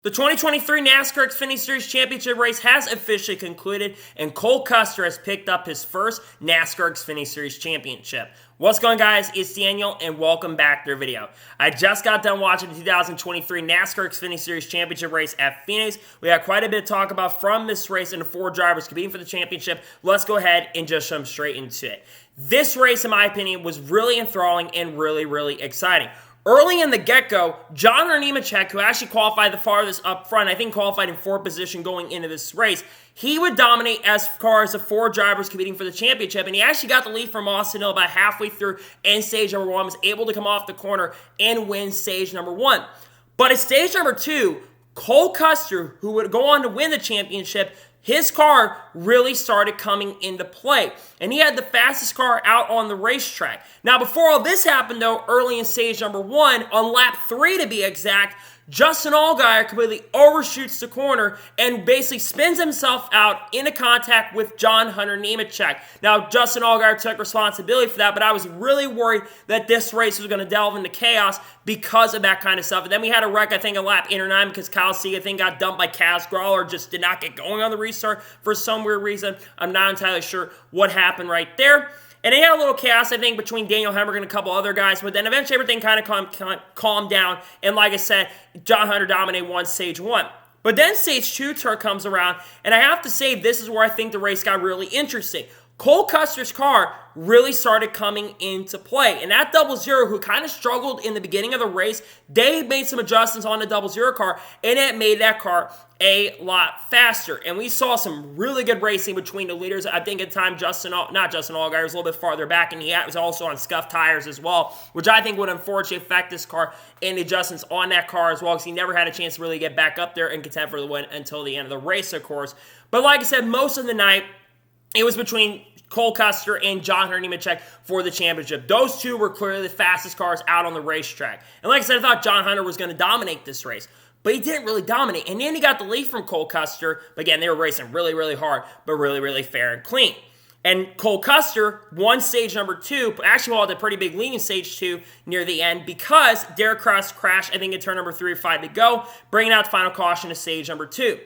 The 2023 NASCAR Xfinity Series Championship race has officially concluded, and Cole Custer has picked up his first NASCAR Xfinity Series Championship. What's going on, guys? It's Daniel, and welcome back to the video. I just got done watching the 2023 NASCAR Xfinity Series Championship race at Phoenix. We had quite a bit to talk about from this race and the four drivers competing for the championship. Let's go ahead and just jump straight into it. This race, in my opinion, was really enthralling and really exciting. Early in the get-go, John Nemechek, who actually qualified the farthest up front, I think qualified in fourth position going into this race, he would dominate as far as the four drivers competing for the championship, and he actually got the lead from Austin Hill about halfway through in stage number one, was able to come off the corner and win stage number one. But at stage number two, Cole Custer, who would go on to win the championship, his car really started coming into play, and he had the fastest car out on the racetrack. Now, before all this happened, though, early in stage number one, on lap 3 to be exact, Justin Allgaier completely overshoots the corner and basically spins himself out into contact with John Nemechek. Now, Justin Allgaier took responsibility for that, but I was really worried that this race was going to delve into chaos because of that kind of stuff. And then we had a wreck, I think, in lap 8 or 9 because Kyle Sieg, I think, got dumped by Kaz Grala or just did not get going on the restart for some weird reason. I'm not entirely sure what happened right there. And they had a little chaos, I think, between Daniel Hemrick and a couple other guys, but then eventually everything kind of calmed down, and like I said, John Hunter dominated one stage one. But then stage two comes around, and I have to say this is where I think the race got really interesting. Cole Custer's car really started coming into play. And that 00, who kind of struggled in the beginning of the race, they made some adjustments on the 00 car, and it made that car a lot faster. And we saw some really good racing between the leaders. I think at the time, not Justin Allgaier was a little bit farther back, and he was also on scuffed tires as well, which I think would unfortunately affect this car and the adjustments on that car as well, because he never had a chance to really get back up there and contend for the win until the end of the race, of course. But like I said, most of the night, it was between Cole Custer and John Nemechek for the championship. Those two were clearly the fastest cars out on the racetrack. And like I said, I thought John Hunter was going to dominate this race, but he didn't really dominate. And then he got the lead from Cole Custer. But again, they were racing really hard, but really fair and clean. And Cole Custer won stage number 2, but actually held a pretty big lead in stage 2 near the end because Derek Cross crashed, I think, in turn number 3 or 5 to go, bringing out the final caution to stage number 2.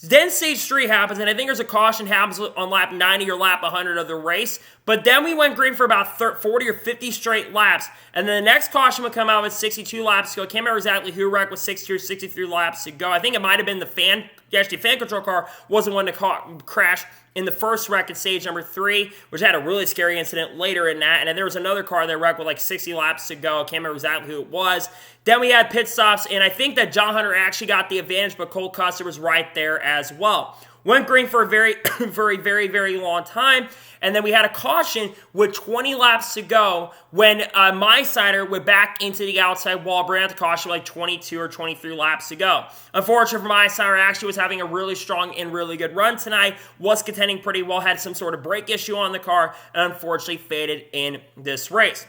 Then stage 3 happens, and I think there's a caution happens on lap 90 or lap 100 of the race. But then we went green for about 40 or 50 straight laps. And then the next caution would come out with 62 laps to go. I can't remember exactly who wrecked with 62 or 63 laps to go. I think it might have been the fan control car was the one that crashed in the first wreck at stage number 3, which had a really scary incident later in that. And then there was another car that wrecked with like 60 laps to go. I can't remember exactly who it was. Then we had pit stops, and I think that John Hunter actually got the advantage, but Cole Custer was right there as well. Went green for a very long time. And then we had a caution with 20 laps to go when my sider went back into the outside wall, bringing out the caution with like 22 or 23 laps to go. Unfortunately for my sider, actually was having a really strong and really good run tonight, was contending pretty well, had some sort of brake issue on the car, and unfortunately faded in this race.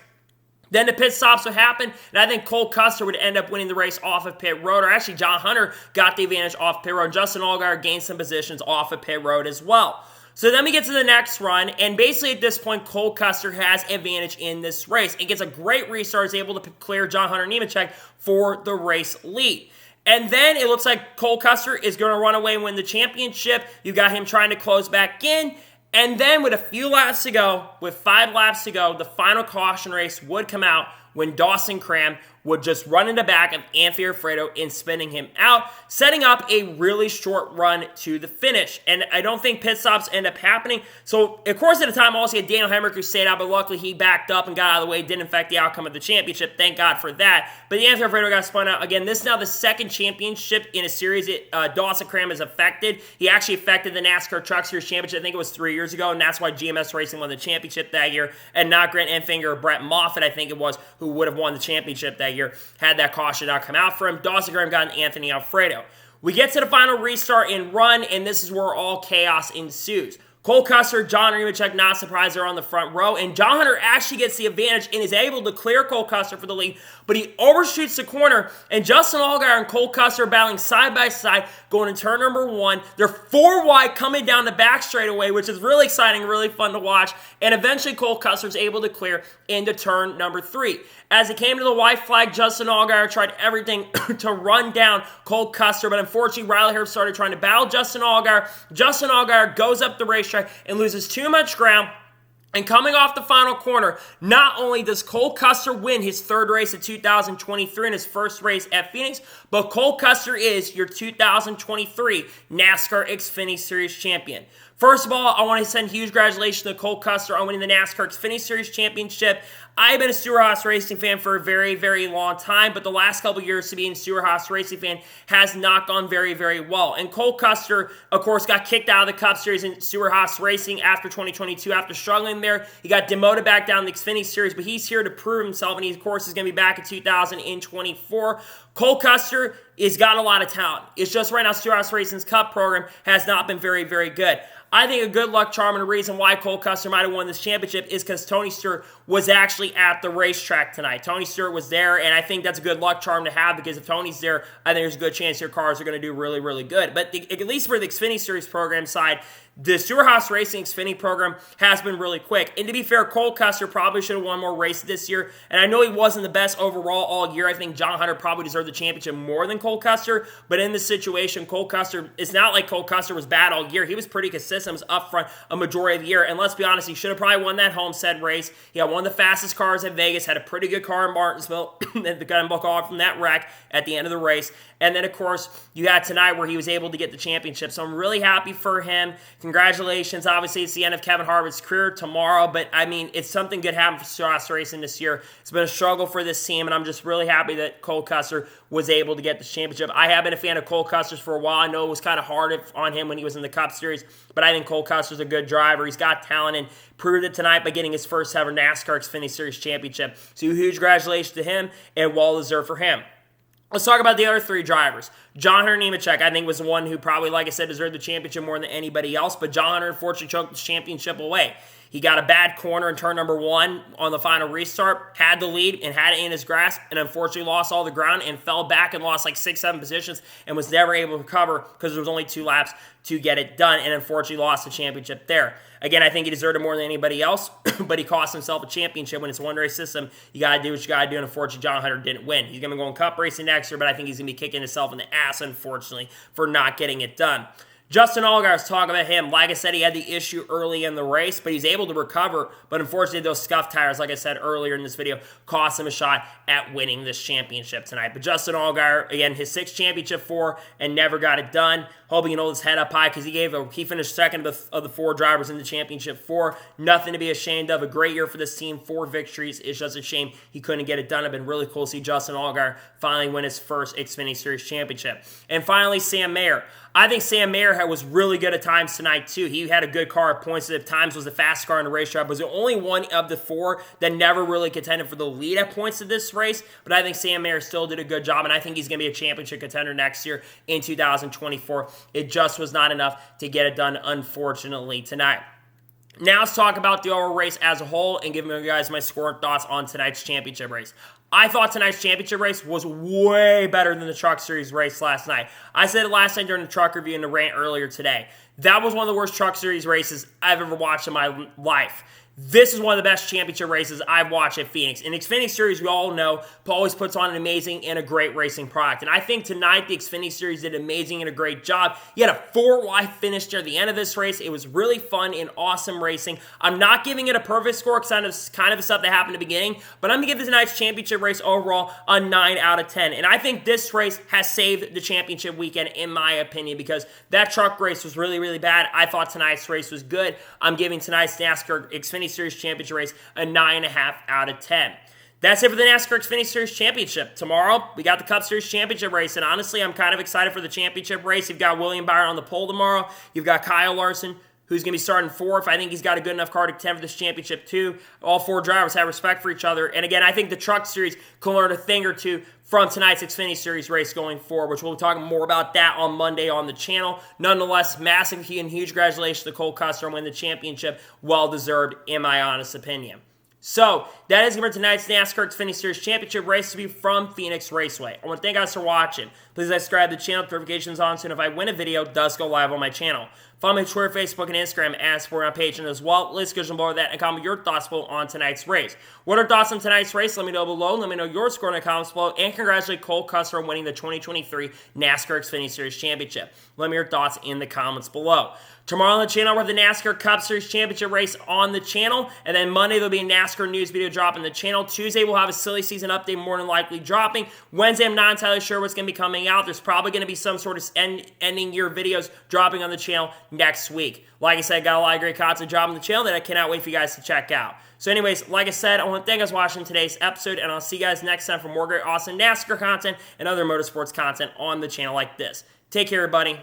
Then the pit stops would happen, and I think Cole Custer would end up winning the race off of pit road, or actually John Hunter got the advantage off pit road. Justin Allgaier gained some positions off of pit road as well. So then we get to the next run, and basically at this point, Cole Custer has advantage in this race. He gets a great restart, is able to clear John Nemechek for the race lead. And then it looks like Cole Custer is going to run away and win the championship. You got him trying to close back in. And then with a few laps to go, with 5 laps to go, the final caution race would come out when Dawson Cram would just run in the back of Anthony Alfredo and spinning him out, setting up a really short run to the finish. And I don't think pit stops end up happening. So, of course, at the time, also had Daniel Hemrick who stayed out, but luckily he backed up and got out of the way. Didn't affect the outcome of the championship. Thank God for that. But Anthony Alfredo got spun out. Again, this is now the second championship in a series Dawson Cram has affected. He actually affected the NASCAR Truck Series Championship, I think it was 3 years ago, and that's why GMS Racing won the championship that year, and not Grant Enfinger or Brett Moffitt, I think it was, who would have won the championship that year had that caution not come out for him. Dawson Cram got Anthony Alfredo. We get to the final restart and run, and this is where all chaos ensues. Cole Custer, John Nemechek, not surprised, they're on the front row, and John Hunter actually gets the advantage and is able to clear Cole Custer for the lead, but he overshoots the corner, and Justin Allgaier and Cole Custer are battling side by side, going to turn number 1. They're 4 wide coming down the back straightaway, which is really exciting, really fun to watch, and eventually Cole Custer is able to clear into turn number 3. As it came to the white flag, Justin Allgaier tried everything to run down Cole Custer, but unfortunately, Riley Herbst started trying to battle Justin Allgaier. Justin Allgaier goes up the racetrack and loses too much ground. And coming off the final corner, not only does Cole Custer win his third race of 2023 and his first race at Phoenix, but Cole Custer is your 2023 NASCAR Xfinity Series champion. First of all, I want to send huge congratulations to Cole Custer on winning the NASCAR Xfinity Series championship. I've been a Stewart-Haas racing fan for a very, very long time, but the last couple years to being a Stewart-Haas racing fan has not gone very, very well. And Cole Custer, of course, got kicked out of the Cup Series in Stewart-Haas racing after 2022. After struggling there, he got demoted back down the Xfinity Series, but he's here to prove himself, and he, of course, is going to be back in 2024. Cole Custer has got a lot of talent. It's just right now Stewart-Haas Racing's Cup program has not been very, very good. I think a good luck charm and a reason why Cole Custer might have won this championship is because Tony Stewart was actually at the racetrack tonight. Tony Stewart was there, and I think that's a good luck charm to have because if Tony's there, I think there's a good chance your cars are going to do really, really good. But at least for the Xfinity Series program side, the Stewart-Haas Racing Xfinity program has been really quick. And to be fair, Cole Custer probably should have won more races this year. And I know he wasn't the best overall all year. I think John Hunter probably deserved the championship more than Cole Custer. But in this situation, Cole Custer, it's not like Cole Custer was bad all year. He was pretty consistent, was up front a majority of the year. And let's be honest, he should have probably won that Homestead race. He had one of the fastest cars at Vegas, had a pretty good car in Martinsville. That got him off from that wreck at the end of the race. And then, of course, you had tonight where he was able to get the championship. So I'm really happy for him. Congratulations. Obviously, it's the end of Kevin Harvick's career tomorrow. But, I mean, it's something good happened for Stewart-Haas Racing this year. It's been a struggle for this team, and I'm just really happy that Cole Custer was able to get the championship. I have been a fan of Cole Custer's for a while. I know it was kind of hard on him when he was in the Cup Series, but I think Cole Custer's a good driver. He's got talent and proved it tonight by getting his first ever NASCAR Xfinity Series championship. So huge congratulations to him, and well-deserved for him. Let's talk about the other three drivers. John Hunter Nemechek, I think, was the one who probably, like I said, deserved the championship more than anybody else, but John Hunter unfortunately choked the championship away. He got a bad corner in turn number 1 on the final restart, had the lead and had it in his grasp, and unfortunately lost all the ground and fell back and lost like 6-7 positions and was never able to recover because there was only 2 laps to get it done and unfortunately lost the championship there. Again, I think he deserved it more than anybody else, but he cost himself a championship. When it's a one-race system, you got to do what you got to do, and unfortunately, John Hunter didn't win. He's going to go in Cup racing next year, but I think he's going to be kicking himself in the ass, unfortunately, for not getting it done. Justin Allgaier's talk about him. Like I said, he had the issue early in the race, but he's able to recover. But unfortunately, those scuffed tires, like I said earlier in this video, cost him a shot at winning this championship tonight. But Justin Allgaier, again, his 6th championship and never got it done. Hoping he can hold his head up high because he finished second of the 4 drivers in the championship 4. Nothing to be ashamed of. A great year for this team. 4 victories. It's just a shame he couldn't get it done. It's been really cool to see Justin Allgaier finally win his first Xfinity Series championship. And finally, Sam Mayer. I think Sam Mayer was really good at times tonight, too. He had a good car at points. At times was the fastest car in the racetrack. Was the only one of the 4 that never really contended for the lead at points of this race. But I think Sam Mayer still did a good job, and I think he's going to be a championship contender next year in 2024. It just was not enough to get it done, unfortunately, tonight. Now let's talk about the overall race as a whole and give you guys my score and thoughts on tonight's championship race. I thought tonight's championship race was way better than the Truck Series race last night. I said it last night during the truck review and the rant earlier today. That was one of the worst Truck Series races I've ever watched in my life. This is one of the best championship races I've watched at Phoenix. In Xfinity Series, we all know, always puts on an amazing and a great racing product. And I think tonight, the Xfinity Series did amazing and a great job. You had a 4 wide finish near the end of this race. It was really fun and awesome racing. I'm not giving it a perfect score because kind of the stuff that happened at the beginning, but I'm going to give tonight's championship race overall a 9 out of 10. And I think this race has saved the championship weekend, in my opinion, because that truck race was really, really bad. I thought tonight's race was good. I'm giving tonight's NASCAR Xfinity Series championship race a 9.5 out of 10. That's it for the NASCAR Xfinity Series Championship. Tomorrow, we got the Cup Series Championship race, and honestly, I'm kind of excited for the championship race. You've got William Byron on the pole tomorrow. You've got Kyle Larson, who's going to be starting 4th. I think he's got a good enough car to contend for this championship, too. All 4 drivers have respect for each other. And again, I think the Truck Series can learn a thing or two from tonight's Xfinity Series race going forward, which we'll be talking more about that on Monday on the channel. Nonetheless, massive and huge congratulations to Cole Custer on winning the championship. Well-deserved, in my honest opinion. So, that is going to be tonight's NASCAR Xfinity Series Championship race to be from Phoenix Raceway. I want to thank you guys for watching. Please subscribe to the channel, notifications on, so if I win a video, it does go live on my channel. Follow me on Twitter, Facebook, and Instagram as for my page, and as well, let's go below that and comment your thoughts below on tonight's race. What are thoughts on tonight's race? Let me know below. Let me know your score in the comments below, and congratulate Cole Custer on winning the 2023 NASCAR Xfinity Series Championship. Let me know your thoughts in the comments below. Tomorrow on the channel, we'll have the NASCAR Cup Series Championship race on the channel. And then Monday, there'll be a NASCAR news video dropping the channel. Tuesday, we'll have a silly season update more than likely dropping. Wednesday, I'm not entirely sure what's going to be coming out. There's probably going to be some sort of ending year videos dropping on the channel next week. Like I said, got a lot of great content dropping on the channel that I cannot wait for you guys to check out. So anyways, like I said, I want to thank you guys for watching today's episode, and I'll see you guys next time for more great, awesome NASCAR content and other motorsports content on the channel like this. Take care, everybody.